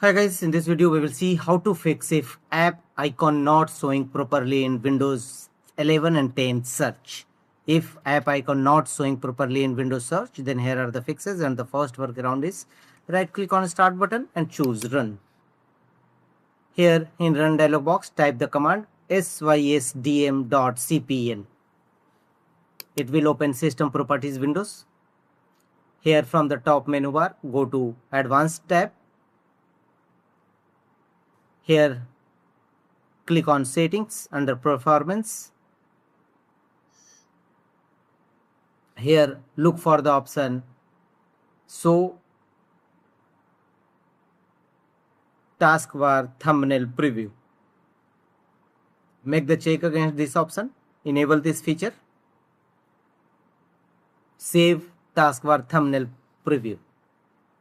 Hi guys, in this video we will see how to fix if app icon not showing properly in Windows 11 and 10 search. If app icon not showing properly in Windows search, then here are the fixes, and the first workaround is right click on start button and choose run. Here in run dialog box type the command sysdm.cpl. It will open system properties windows. Here from the top menu bar go to advanced tab. Here click on settings under performance. Here look for the option show taskbar thumbnail preview. Make the check against this option. Enable this feature. Save taskbar thumbnail preview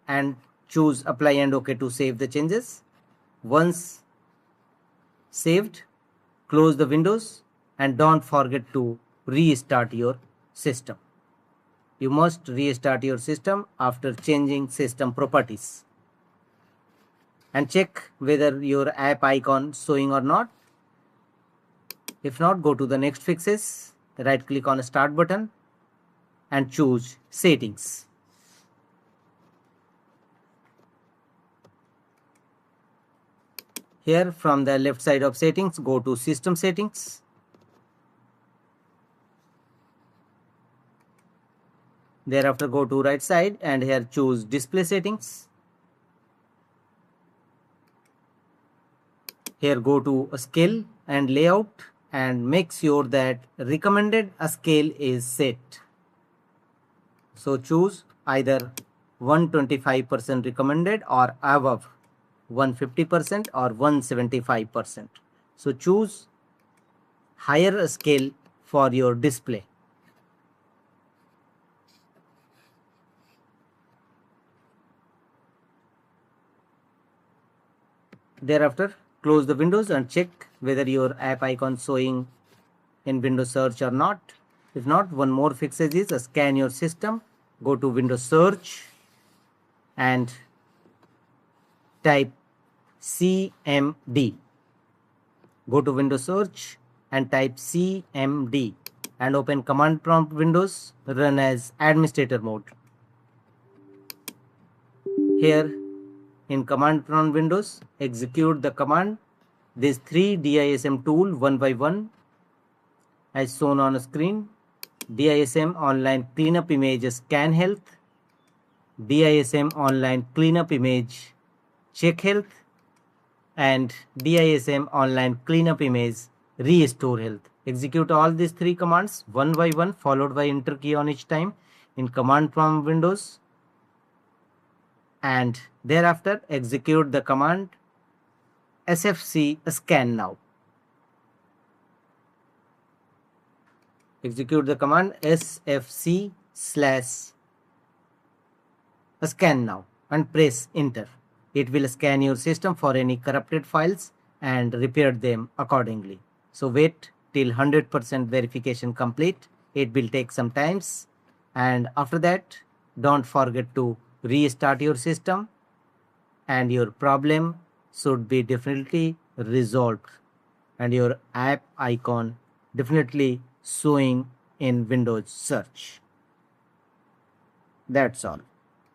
and choose apply and OK to save the changes. Once saved, close the windows and don't forget to restart your system. You must restart your system after changing system properties. And check whether your app icon showing or not. If not, go to the next fixes, right click on start button and choose settings. Here from the left side of settings, go to system settings. Thereafter go to right side and here choose display settings. Here go to scale and layout and make sure that recommended scale is set. So choose either 125% recommended or above 150% or 175%. So choose higher scale for your display. Thereafter close the windows and check whether your app icon showing in Windows search or not. If not, one more fix is scan your system. Go to Windows search and type CMD. Go to Windows search and type CMD and open command prompt windows, run as administrator mode. Here in command prompt windows, execute the command. These three DISM tool one by one as shown on screen. DISM online cleanup image scan health, DISM online cleanup image check health, and DISM online cleanup image restore health. Execute all these three commands one by one followed by enter key on each time in command prompt windows, and thereafter execute the command sfc scan now. Execute the command sfc / scan now and press enter. It will scan your system for any corrupted files and repair them accordingly. So wait till 100% verification complete. It will take some times, and after that don't forget to restart your system and your problem should be definitely resolved and your app icon definitely showing in Windows search. That's all.